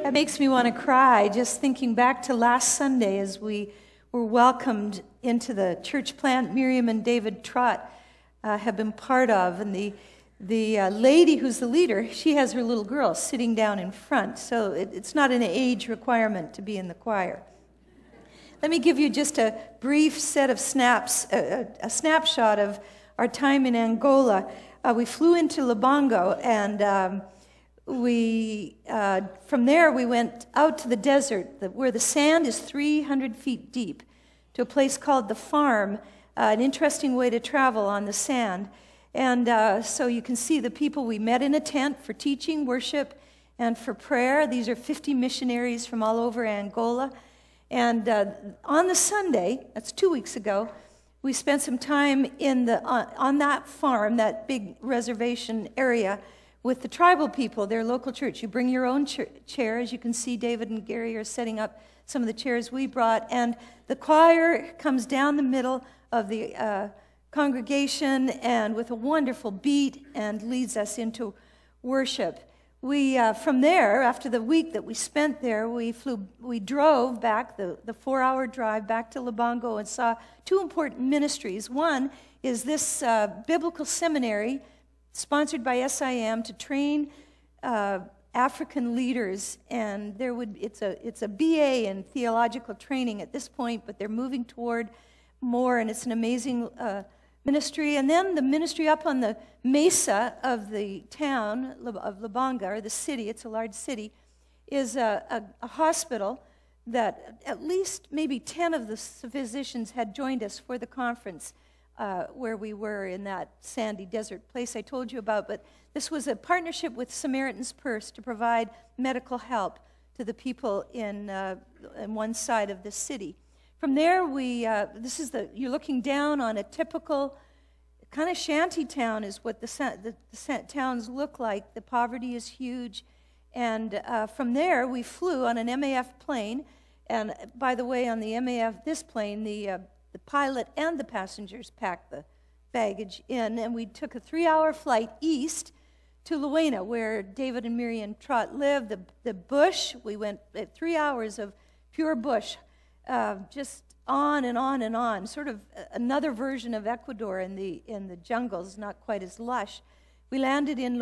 That makes me want to cry, just thinking back to last Sunday as we were welcomed into the church plant Miriam and David Trott have been part of. And the lady who's the leader, she has her little girl sitting down in front, so it's not an age requirement to be in the choir. Let me give you just a brief set of a snapshot of our time in Angola. We flew into Lubango, and from there we went out to the desert where the sand is 300 feet deep to a place called the Farm, an interesting way to travel on the sand. And so you can see the people. We met in a tent for teaching, worship, and for prayer. These are 50 missionaries from all over Angola. And on the Sunday, that's 2 weeks ago, we spent some time on that farm, that big reservation area, with the tribal people, their local church. You bring your own chair. As you can see, David and Gary are setting up some of the chairs we brought. And the choir comes down the middle of the congregation and with a wonderful beat and leads us into worship. We, from there, after the week that we spent there, we drove back, the 4-hour drive back to Lubango, and saw two important ministries. One is this biblical seminary sponsored by SIM to train African leaders, and it's a BA in theological training at this point, but they're moving toward more, and it's an amazing ministry. And then the ministry up on the mesa of the town of Lubango, or the city, it's a large city, is a hospital that at least maybe 10 of the physicians had joined us for the conference where we were in that sandy desert place I told you about. But this was a partnership with Samaritan's Purse to provide medical help to the people in one side of the city. From there, you're looking down on a typical kind of shanty town is what the towns look like. The poverty is huge. And from there, we flew on an MAF plane. And by the way, on the this plane, the pilot and the passengers packed the baggage in. And we took a 3-hour flight east to Luena, where David and Miriam Trott lived. The bush, we went 3 hours of pure bush, just on and on and on, sort of another version of Ecuador in the jungles, not quite as lush. We landed in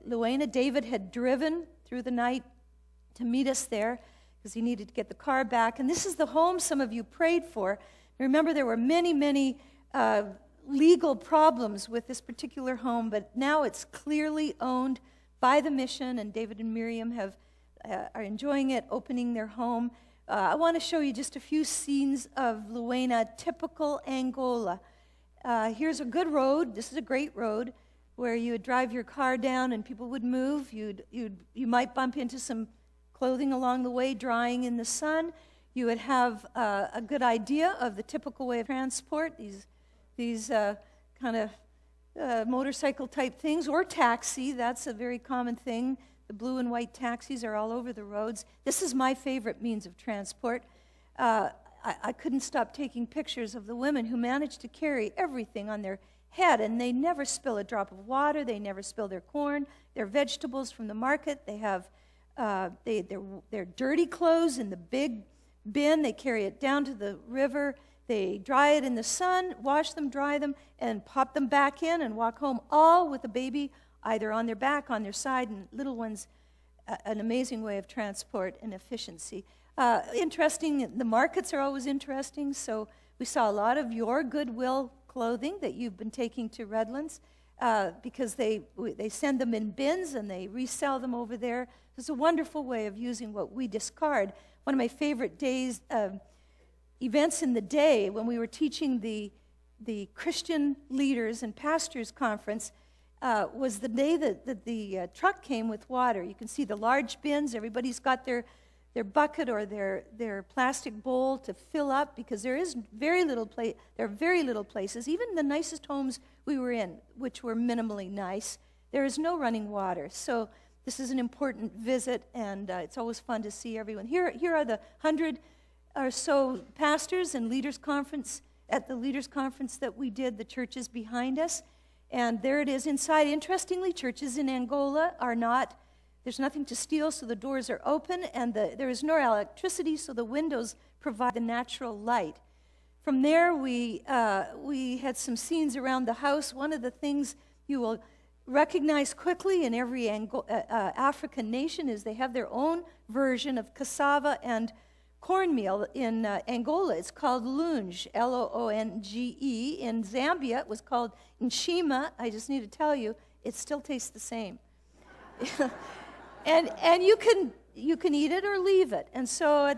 Luena. David had driven through the night to meet us there because he needed to get the car back. And this is the home some of you prayed for. Remember, there were many, many legal problems with this particular home, but now it's clearly owned by the mission, and David and Miriam are enjoying it, opening their home. I want to show you just a few scenes of Luena, typical Angola. Here's a good road. This is a great road where you would drive your car down and people would move. You might bump into some clothing along the way drying in the sun. You would have a good idea of the typical way of transport, these kind of motorcycle type things, or taxi. That's a very common thing. The blue and white taxis are all over the roads. This is my favorite means of transport. I couldn't stop taking pictures of the women who managed to carry everything on their head, and they never spill a drop of water. They never spill their corn, their vegetables from the market. They have their dirty clothes in the big bin. They carry it down to the river. They dry it in the sun, wash them, dry them, and pop them back in and walk home, all with a baby either on their back, on their side, and little ones. An amazing way of transport and efficiency. Interesting, the markets are always interesting, so we saw a lot of your Goodwill clothing that you've been taking to Redlands because they send them in bins and they resell them over there. It's a wonderful way of using what we discard. One of my favorite events in the day when we were teaching the Christian leaders and pastors conference was the day that the truck came with water. You can see the large bins. Everybody's got their bucket or their plastic bowl to fill up because there are very little places. Even the nicest homes we were in, which were minimally nice, there is no running water. So this is an important visit, and it's always fun to see everyone. Here are the 100 or so pastors and leaders conference at the leaders conference that we did. The churches behind us. And there it is inside. Interestingly, churches in Angola are not There's nothing to steal, so the doors are open, and there is no electricity, so the windows provide the natural light. From there, we had some scenes around the house. One of the things you will recognize quickly in every African nation is they have their own version of cassava and cornmeal. In Angola, it's called lunge, L-O-O-N-G-E. In Zambia, it was called nshima. I just need to tell you, it still tastes the same. and you can eat it or leave it. And so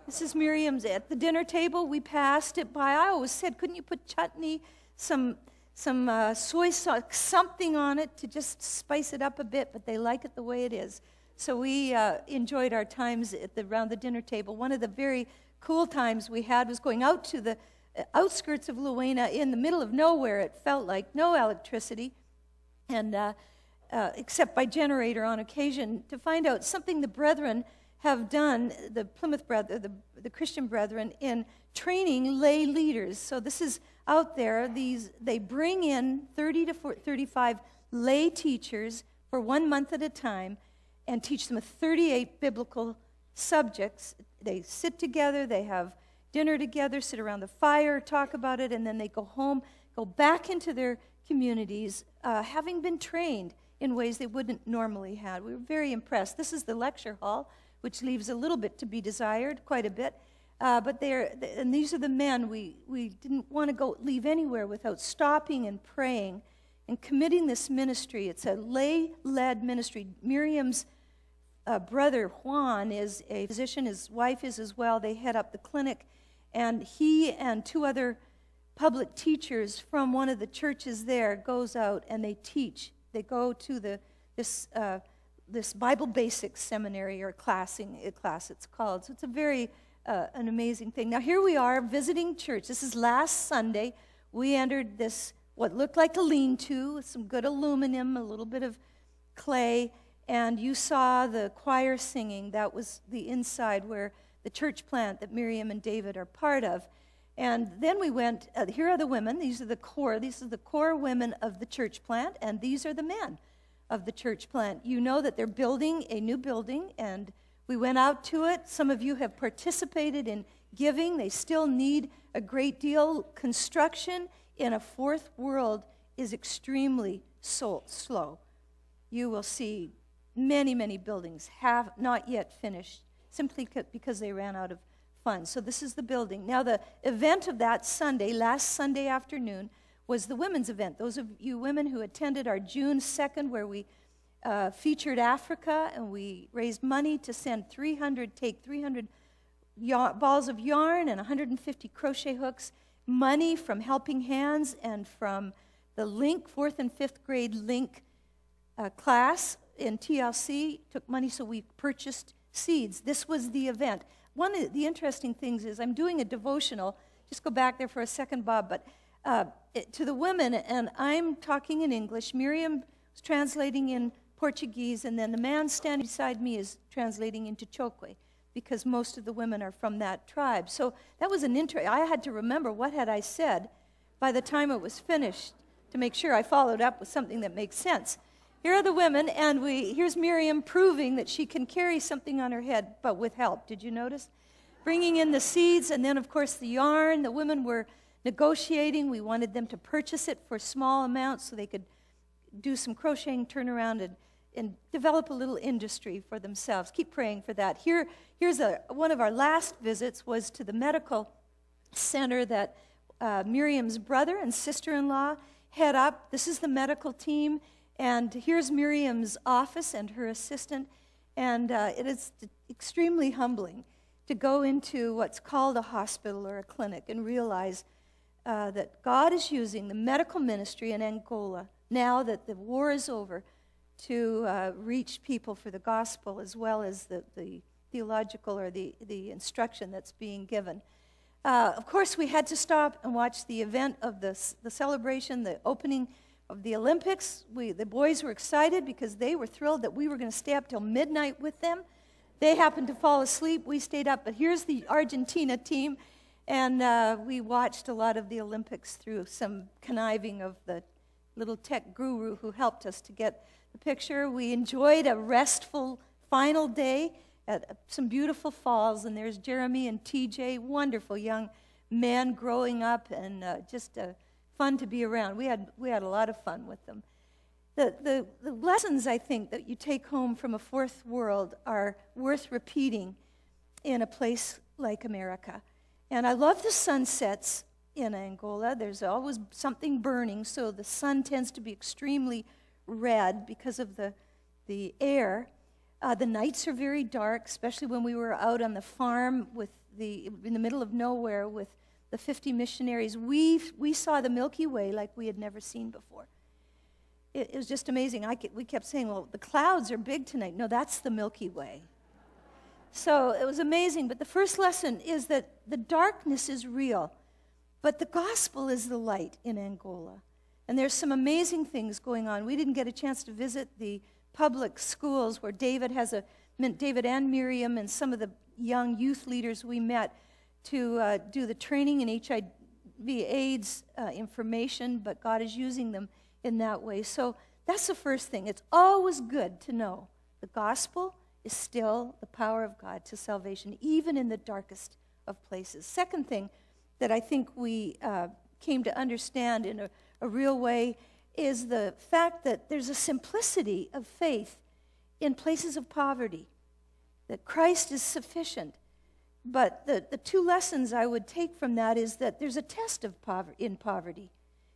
this is Miriam's at the dinner table. We passed it by. I always said, couldn't you put chutney, some soy sauce, something on it to just spice it up a bit? But they like it the way it is. So we enjoyed our times around the dinner table. One of the very cool times we had was going out to the outskirts of Luena in the middle of nowhere. It felt like no electricity, and except by generator on occasion, to find out something the brethren have done, the Plymouth brethren, the Christian brethren, in training lay leaders. So this is out there. They bring in 30 to 35 lay teachers for 1 month at a time and teach them 38 biblical subjects. They sit together, they have dinner together, sit around the fire, talk about it, and then they go home, go back into their communities, having been trained in ways they wouldn't normally have. We were very impressed. This is the lecture hall, which leaves a little bit to be desired, quite a bit. And these are the men. We didn't want to leave anywhere without stopping and praying and committing this ministry. It's a lay-led ministry. Miriam's brother, Juan, is a physician. His wife is as well. They head up the clinic. And he and 2 other public teachers from one of the churches there goes out and they teach. They go to this Bible Basics seminary or class it's called. So it's a very an amazing thing. Now here we are visiting church. This is last Sunday. We entered this, what looked like a lean-to with some good aluminum, a little bit of clay, and you saw the choir singing. That was the inside where the church plant that Miriam and David are part of. And then we went, here are the women. These are the core women of the church plant, and these are the men of the church plant. You know that they're building a new building, and we went out to it. Some of you have participated in giving. They still need a great deal. Construction in a fourth world is extremely slow. You will see many, many buildings have not yet finished simply because they ran out of funds. So this is the building. Now the event of that Sunday, last Sunday afternoon, was the women's event. Those of you women who attended our June 2nd, where we featured Africa, and we raised money to send 300 balls of yarn and 150 crochet hooks, money from Helping Hands and from the Link, 4th and 5th grade Link class in TLC, took money, so we purchased seeds. This was the event. One of the interesting things is I'm doing a devotional. Just go back there for a second, Bob, but to the women, and I'm talking in English. Miriam was translating in Portuguese, and then the man standing beside me is translating into Chokwe, because most of the women are from that tribe. So that was I had to remember what had I said by the time it was finished to make sure I followed up with something that makes sense. Here are the women, and here's Miriam proving that she can carry something on her head, but with help. Did you notice? Bringing in the seeds, and then, of course, the yarn. The women were negotiating. We wanted them to purchase it for small amounts so they could do some crocheting, turn around, and develop a little industry for themselves. Keep praying for that. Here's one of our last visits was to the medical center that Miriam's brother and sister-in-law head up. This is the medical team. And here's Miriam's office and her assistant, and it is extremely humbling to go into what's called a hospital or a clinic and realize that God is using the medical ministry in Angola, now that the war is over, to reach people for the gospel, as well as the theological or the instruction that's being given. Of course, we had to stop and watch the event of the celebration, the opening of the Olympics. The boys were excited because they were thrilled that we were going to stay up till midnight with them. They happened to fall asleep. We stayed up. But here's the Argentina team, and we watched a lot of the Olympics through some conniving of the little tech guru who helped us to get the picture. We enjoyed a restful final day at some beautiful falls, and there's Jeremy and TJ, wonderful young men growing up, and just fun to be around. We had a lot of fun with them. The lessons, I think, that you take home from a fourth world are worth repeating in a place like America. And I love the sunsets in Angola. There's always something burning, so the sun tends to be extremely red because of the air. The nights are very dark, especially when we were out on the farm in the middle of nowhere with the 50 missionaries. We saw the Milky Way like we had never seen before. It was just amazing. We kept saying, well, the clouds are big tonight. No, that's the Milky Way. So it was amazing. But the first lesson is that the darkness is real, but the gospel is the light in Angola. And there's some amazing things going on. We didn't get a chance to visit the public schools where David and Miriam and some of the young youth leaders we met to do the training in HIV/AIDS information, but God is using them in that way. So that's the first thing. It's always good to know the gospel is still the power of God to salvation, even in the darkest of places. Second thing that I think we came to understand in a real way is the fact that there's a simplicity of faith in places of poverty, that Christ is sufficient. But the two lessons I would take from that is that there's a test of in poverty.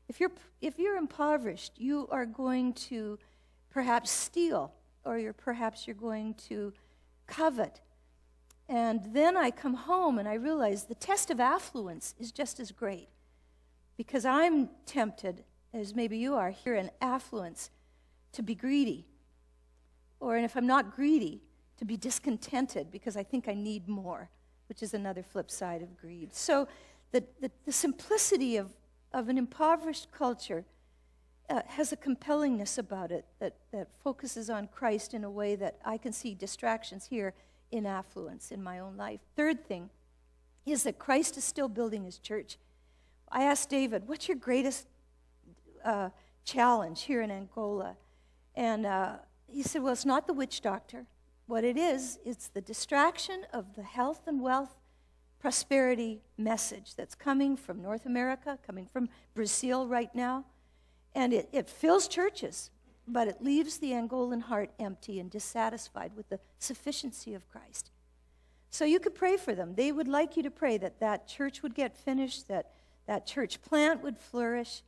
If you're impoverished, you are going to perhaps steal, or perhaps you're going to covet. And then I come home and I realize the test of affluence is just as great, because I'm tempted, as maybe you are here in affluence, to be greedy. Or if I'm not greedy, to be discontented because I think I need more, which is another flip side of greed. So the simplicity of an impoverished culture has a compellingness about it that focuses on Christ in a way that I can see distractions here in affluence in my own life. Third thing is that Christ is still building his church. I asked David, what's your greatest challenge here in Angola? And he said, well, it's not the witch doctor. What it is, it's the distraction of the health and wealth prosperity message that's coming from North America, coming from Brazil right now. And it fills churches, but it leaves the Angolan heart empty and dissatisfied with the sufficiency of Christ. So you could pray for them. They would like you to pray that that church would get finished, that that church plant would flourish,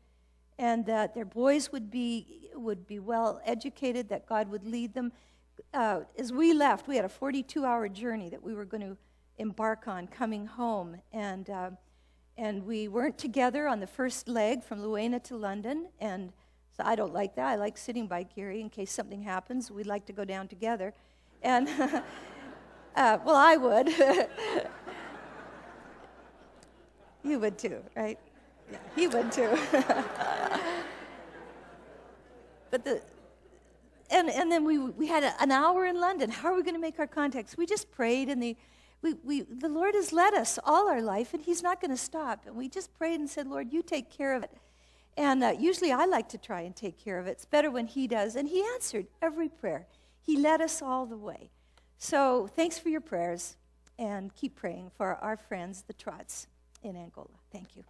and that their boys would be well educated, that God would lead them. As we left, we had a 42-hour journey that we were going to embark on coming home, and we weren't together on the first leg from Luena to London, and so I don't like that. I like sitting by Gary in case something happens. We'd like to go down together, and well, I would. You would too, right? Yeah, he would too. But and then we had an hour in London. How are we going to make our contacts? We just prayed, and the Lord has led us all our life, and he's not going to stop. And we just prayed and said, Lord, you take care of it. And usually I like to try and take care of it. It's better when he does. And he answered every prayer. He led us all the way. So thanks for your prayers, and keep praying for our friends, the Trotts in Angola. Thank you.